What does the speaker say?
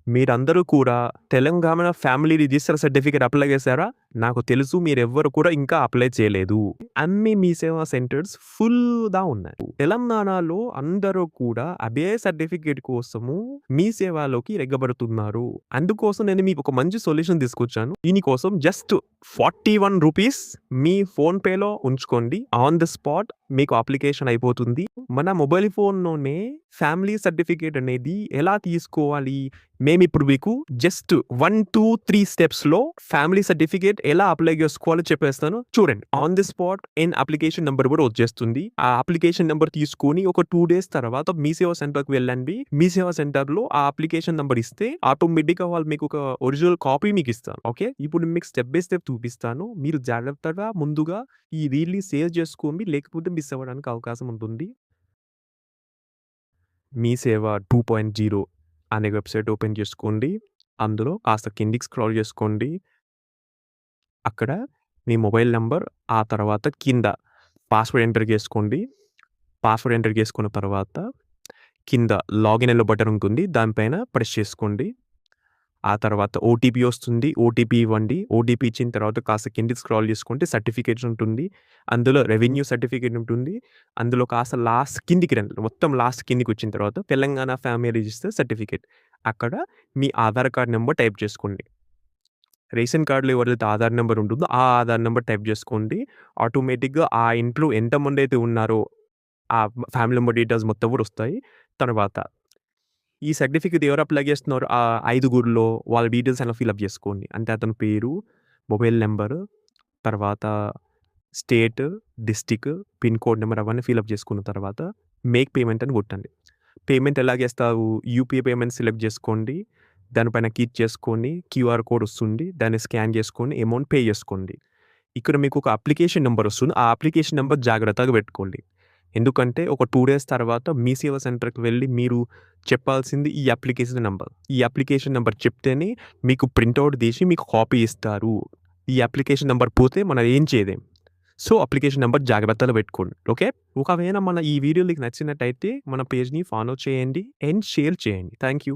మీరందరూ కూడా Telangana family register certificate apply చేశారా? నాకు తెలుసు మీరెవ్వరు కూడా ఇంకా అప్లై చేయలేదు. అన్ని మీ సేవా సెంటర్స్ ఫుల్‌గా ఉన్నాయి. తెలంగాణలో అందరూ కూడా అదే సర్టిఫికేట్ కోసము మీ సేవలోకి ఎగబడుతున్నారు. అందుకోసం నేను మీకు ఒక మంచి సొల్యూషన్ తీసుకొచ్చాను. దీనికోసం జస్ట్ ₹41 మీ ఫోన్‌పేలో ఉంచుకోండి. ఆన్ ది స్పాట్ మీకు అప్లికేషన్ అయిపోతుంది. మన మొబైల్ ఫోన్‌లోనే ఫ్యామిలీ సర్టిఫికేట్ అనేది ఎలా తీసుకోవాలి? మేమిప్పుడు మీకు జస్ట్ 1, 2, 3 స్టెప్స్‌లో ఫ్యామిలీ సర్టిఫికేట్ ఎలా అప్లై చేసుకోవాలో చెప్పేస్తాను. చూడండి. On the spot application number కూడా వచ్చేస్తుంది. ఆ అప్లికేషన్ నంబర్ తీసుకొని ఒక 2 డేస్ తర్వాత మీ సేవా సెంటర్‌కి వెళ్ళండి. మీ సేవా సెంటర్‌లో ఆ అప్లికేషన్ నంబర్ ఇస్తే ఆటోమేటిక్‌గా వాళ్ళు మీకు ఒక ఒరిజినల్ కాపీ మీకిస్తారు. ఓకే. ఇప్పుడు మీకు స్టెప్ బై స్టెప్ చూపిస్తాను. మీరు జాగ్రత్తగా ముందుగా ఈ రీల్‌ని సేవ్ చేసుకోండి. లేకపోతే మిస్ అవ్వడానికి అవకాశం ఉంటుంది. మీ సేవ 2.0 అనే వెబ్‌సైట్ ఓపెన్ చేసుకోండి. అందులో కాస్త కిందికి స్క్రాల్ చేసుకోండి. అక్కడ మీ మొబైల్ నంబర్, ఆ తర్వాత కింద పాస్వర్డ్ ఎంటర్ చేసుకోండి. పాస్వర్డ్ ఎంటర్ చేసుకున్న తర్వాత కింద లాగిన్ అనే బటన్ ఉంటుంది. దానిపైన ప్రెస్ చేసుకోండి. ఆ తర్వాత ఓటీపీ వస్తుంది. ఓటీపీ ఇవ్వండి. ఓటీపీ ఇచ్చిన తర్వాత కాస్త కిందికి స్క్రాల్ చేసుకుంటే సర్టిఫికేట్స్ ఉంటుంది. అందులో రెవెన్యూ సర్టిఫికేట్ ఉంటుంది. అందులో కాస్త లాస్ట్ కిందికి రండి. మొత్తం లాస్ట్ కిందికొచ్చిన తర్వాత తెలంగాణ ఫ్యామిలీ రిజిస్టర్ సర్టిఫికేట్. అక్కడ మీ ఆధార్ కార్డ్ నంబర్ టైప్ చేసుకోండి. రేషన్ కార్డ్‌లో ఎవరిదైతే ఆధార్ నంబర్ ఉంటుందో, ఆ ఆధార్ నంబర్ టైప్ చేసుకోండి. ఆటోమేటిక్‌గా ఆ ఇంట్లో ఎంతమందైతే ఉన్నారో, ఆ ఫ్యామిలీ మెంబర్ డీటెయిల్స్ మొత్తం కూడా వస్తాయి. తర్వాత ఈ సర్టిఫికేట్ ఎవరు అప్లై చేస్తున్నారో ఆ ఐదుగురిలో వాళ్ళ డీటెయిల్స్ అలా ఫిలప్ చేసుకోండి. అంటే అతని పేరు, మొబైల్ నంబరు, తర్వాత state, district, pin code number అవన్నీ ఫిలప్ చేసుకున్న తర్వాత మేక్ పేమెంట్ అని కొట్టండి. పేమెంట్ ఎలా చేస్తావు? యూపీఐ పేమెంట్ సెలెక్ట్ చేసుకోండి. దానిపైన క్లిక్ చేసుకొని క్యూఆర్ కోడ్ వస్తుంది. దాన్ని స్కాన్ చేసుకొని అమౌంట్ పే చేసుకోండి. ఇక్కడ మీకు ఒక అప్లికేషన్ నంబర్ వస్తుంది. ఆ అప్లికేషన్ నంబర్ జాగ్రత్తగా పెట్టుకోండి. ఎందుకంటే ఒక 2 డేస్ తర్వాత మీ సేవా సెంటర్‌కి వెళ్లి మీరు చెప్పాల్సింది ఈ అప్లికేషన్ నంబర్. ఈ అప్లికేషన్ నంబర్ చెప్తేనే మీకు ప్రింటౌట్ తీసి మీకు కాపీ ఇస్తారు. ఈ అప్లికేషన్ నంబర్ పోతే మనం ఏం చేయలేం. సో, అప్లికేషన్ నంబర్ జాగ్రత్తగా పెట్టుకోండి. ఓకే. ఒకవేళ మన ఈ వీడియో మీకు నచ్చినట్టయితే మన పేజ్‌ని ఫాలో చేయండి అండ్ షేర్ చేయండి. Thank you.